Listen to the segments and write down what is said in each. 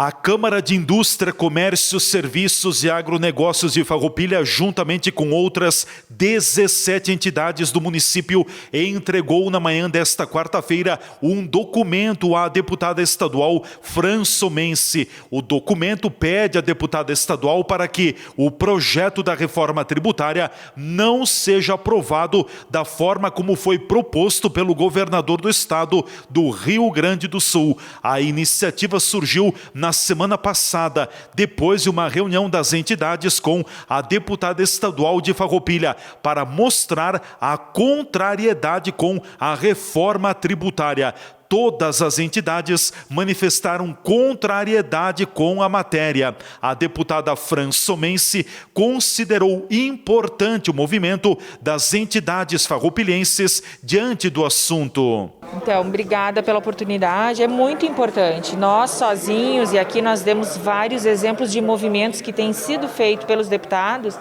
A Câmara de Indústria, Comércio, Serviços e Agronegócios de Farroupilha, juntamente com outras 17 entidades do município, entregou na manhã desta quarta-feira um documento à deputada estadual Fran Somense. O documento pede à deputada estadual para que o projeto da reforma tributária não seja aprovado da forma como foi proposto pelo governador do estado do Rio Grande do Sul. A iniciativa surgiu na semana passada, depois de uma reunião das entidades com a deputada estadual de Farroupilha, para mostrar a contrariedade com a reforma tributária. Todas as entidades manifestaram contrariedade com a matéria. A deputada Fran Somense considerou importante o movimento das entidades farroupilhenses diante do assunto. Então, obrigada pela oportunidade, é muito importante. Nós sozinhos, e aqui nós demos vários exemplos de movimentos que têm sido feitos pelos deputados,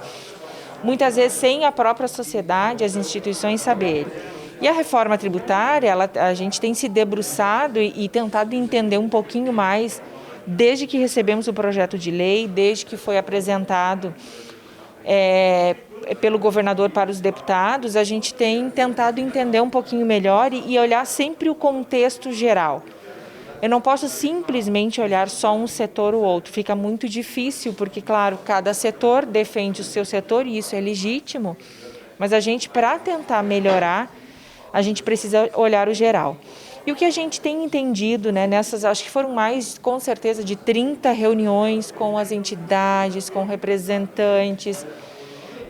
muitas vezes sem a própria sociedade, as instituições saberem. E a reforma tributária, a gente tem se debruçado e tentado entender um pouquinho mais, desde que recebemos o projeto de lei, desde que foi apresentado pelo governador para os deputados, a gente tem tentado entender um pouquinho melhor e olhar sempre o contexto geral. Eu não posso simplesmente olhar só um setor ou outro, fica muito difícil, porque, claro, cada setor defende o seu setor e isso é legítimo, mas a gente, para tentar melhorar, a gente precisa olhar o geral. E o que a gente tem entendido, nessas, acho que foram mais, com certeza, de 30 reuniões com as entidades, com representantes,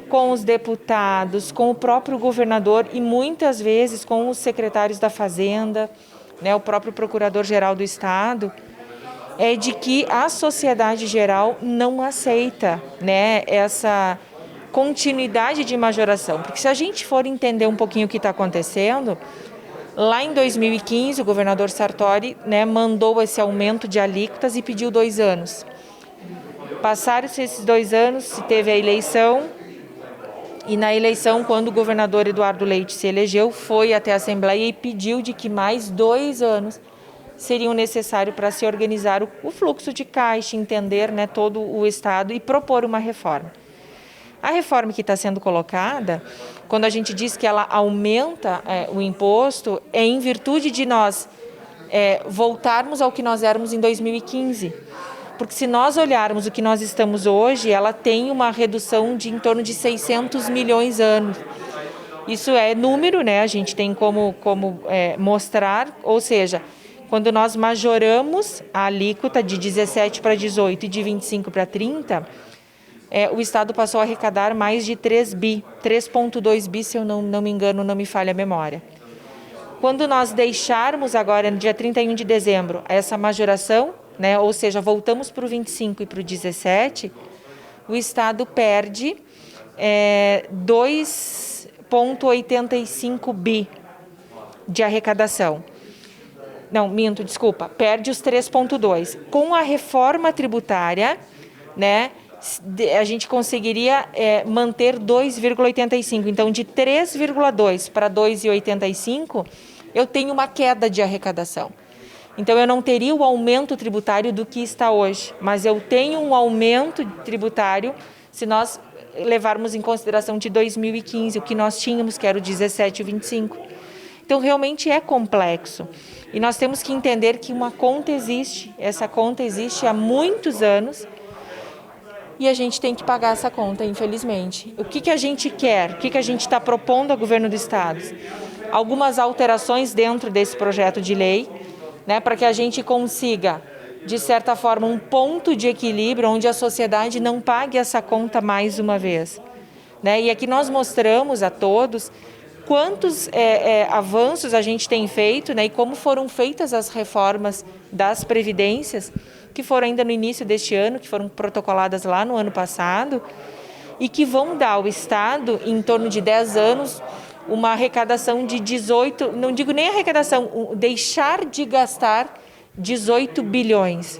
com os deputados, com o próprio governador e muitas vezes com os secretários da Fazenda, o próprio procurador-geral do Estado, é de que a sociedade geral não aceita, essa continuidade de majoração. Porque se a gente for entender um pouquinho o que está acontecendo, lá em 2015 o governador Sartori mandou esse aumento de alíquotas e pediu 2 anos. Passaram-se esses 2 anos, se teve a eleição, e na eleição, quando o governador Eduardo Leite se elegeu, foi até a Assembleia e pediu de que mais 2 anos seriam necessários para se organizar o fluxo de caixa, entender todo o Estado e propor uma reforma. A reforma que está sendo colocada, quando a gente diz que ela aumenta o imposto, é em virtude de nós voltarmos ao que nós éramos em 2015. Porque se nós olharmos o que nós estamos hoje, ela tem uma redução de em torno de 600 milhões anos. Isso é número, a gente tem como mostrar, ou seja, quando nós majoramos a alíquota de 17 para 18 e de 25 para 30, o Estado passou a arrecadar mais de 3,2 bi, se eu não me engano, não me falha a memória. Quando nós deixarmos agora, no dia 31 de dezembro, essa majoração, ou seja, voltamos para o 25 e para o 17, o Estado perde 2,85 bi de arrecadação. Não, minto, desculpa, perde os 3,2. Com a reforma tributária, a gente conseguiria manter 2,85. Então, de 3,2 para 2,85, eu tenho uma queda de arrecadação. Então, eu não teria o aumento tributário do que está hoje, mas eu tenho um aumento tributário se nós levarmos em consideração de 2015, o que nós tínhamos, que era o 17 e o 25. Então, realmente é complexo. E nós temos que entender que uma conta existe, essa conta existe há muitos anos, e a gente tem que pagar essa conta, infelizmente. O que a gente quer? O que a gente está propondo ao governo do Estado? Algumas alterações dentro desse projeto de lei, para que a gente consiga, de certa forma, um ponto de equilíbrio onde a sociedade não pague essa conta mais uma vez. E aqui nós mostramos a todos quantos avanços a gente tem feito, e como foram feitas as reformas das previdências, que foram ainda no início deste ano, que foram protocoladas lá no ano passado, e que vão dar ao Estado, em torno de 10 anos, uma arrecadação de 18, não digo nem arrecadação, deixar de gastar 18 bilhões.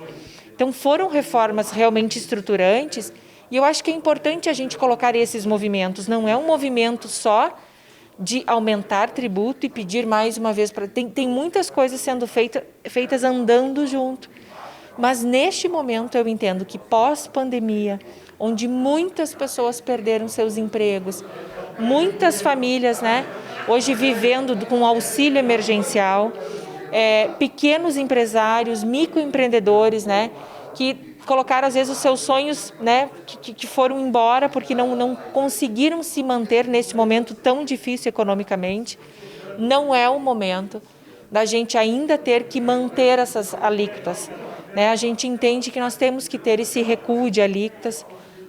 Então foram reformas realmente estruturantes, e eu acho que é importante a gente colocar esses movimentos. Não é um movimento só de aumentar tributo e pedir mais uma vez. Tem muitas coisas sendo feitas andando junto. Mas neste momento eu entendo que pós-pandemia, onde muitas pessoas perderam seus empregos, muitas famílias, né, hoje vivendo com auxílio emergencial, pequenos empresários, microempreendedores, né, que colocaram às vezes os seus sonhos, né, que foram embora porque não conseguiram se manter nesse momento tão difícil economicamente. Não é o momento da gente ainda ter que manter essas alíquotas, né? A gente entende que nós temos que ter esse recuo de alíquotas,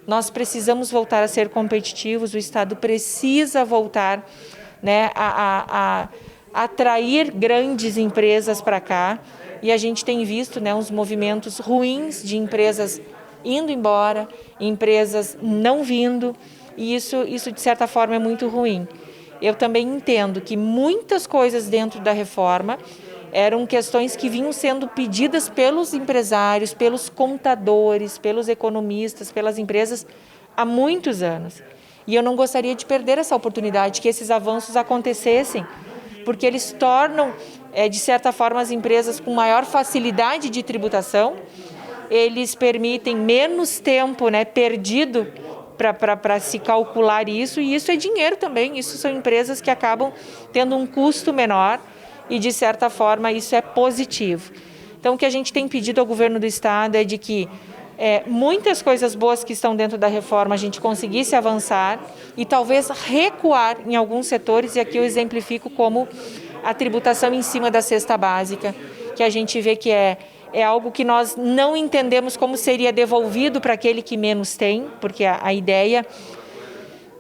nós precisamos voltar a ser competitivos, o Estado precisa voltar, né, a atrair grandes empresas para cá, e a gente tem visto, né, uns movimentos ruins de empresas indo embora, empresas não vindo, e isso de certa forma é muito ruim. Eu também entendo que muitas coisas dentro da reforma eram questões que vinham sendo pedidas pelos empresários, pelos contadores, pelos economistas, pelas empresas há muitos anos. E eu não gostaria de perder essa oportunidade, que esses avanços acontecessem, porque eles tornam, de certa forma, as empresas com maior facilidade de tributação, eles permitem menos tempo, né, perdido para se calcular isso, e isso é dinheiro também, isso são empresas que acabam tendo um custo menor e, de certa forma, isso é positivo. Então, o que a gente tem pedido ao governo do Estado é de que muitas coisas boas que estão dentro da reforma a gente conseguisse avançar e talvez recuar em alguns setores, e aqui eu exemplifico como a tributação em cima da cesta básica, que a gente vê que é algo que nós não entendemos como seria devolvido para aquele que menos tem, porque a ideia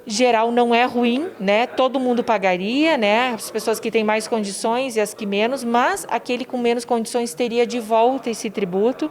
geral não é ruim, né? Todo mundo pagaria, né? As pessoas que têm mais condições e as que menos, mas aquele com menos condições teria de volta esse tributo.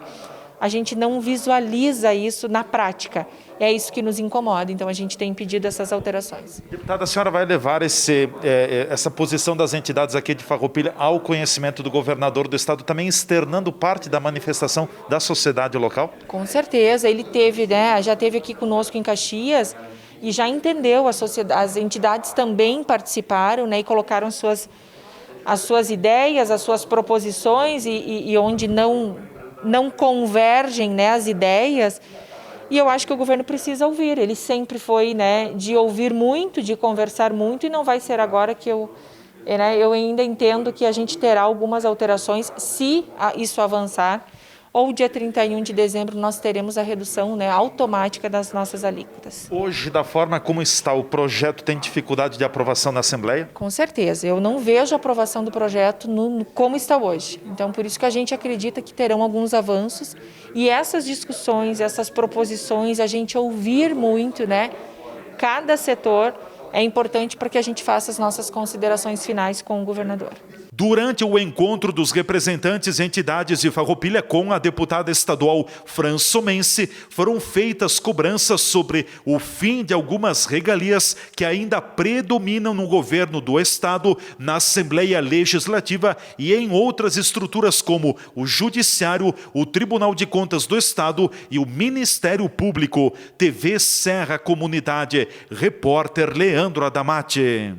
A gente não visualiza isso na prática. É isso que nos incomoda, então a gente tem pedido essas alterações. Deputada, a senhora vai levar essa posição das entidades aqui de Farroupilha ao conhecimento do governador do estado, também externando parte da manifestação da sociedade local? Com certeza, ele teve, né, já esteve aqui conosco em Caxias e já entendeu, as entidades também participaram, né, e colocaram as suas ideias, as suas proposições e onde não convergem, né, as ideias, e eu acho que o governo precisa ouvir. Ele sempre foi, né, de ouvir muito, de conversar muito, e não vai ser agora que eu ainda entendo que a gente terá algumas alterações se isso avançar, ou dia 31 de dezembro nós teremos a redução, né, automática das nossas alíquotas. Hoje, da forma como está, o projeto tem dificuldade de aprovação na Assembleia? Com certeza, eu não vejo a aprovação do projeto como está hoje. Então, por isso que a gente acredita que terão alguns avanços, e essas discussões, essas proposições, a gente ouvir muito, né, cada setor, é importante para que a gente faça as nossas considerações finais com o governador. Durante o encontro dos representantes e entidades de Farroupilha com a deputada estadual Fran Somense, foram feitas cobranças sobre o fim de algumas regalias que ainda predominam no governo do estado, na Assembleia Legislativa e em outras estruturas como o Judiciário, o Tribunal de Contas do Estado e o Ministério Público. TV Serra Comunidade, repórter Leandro Adamati.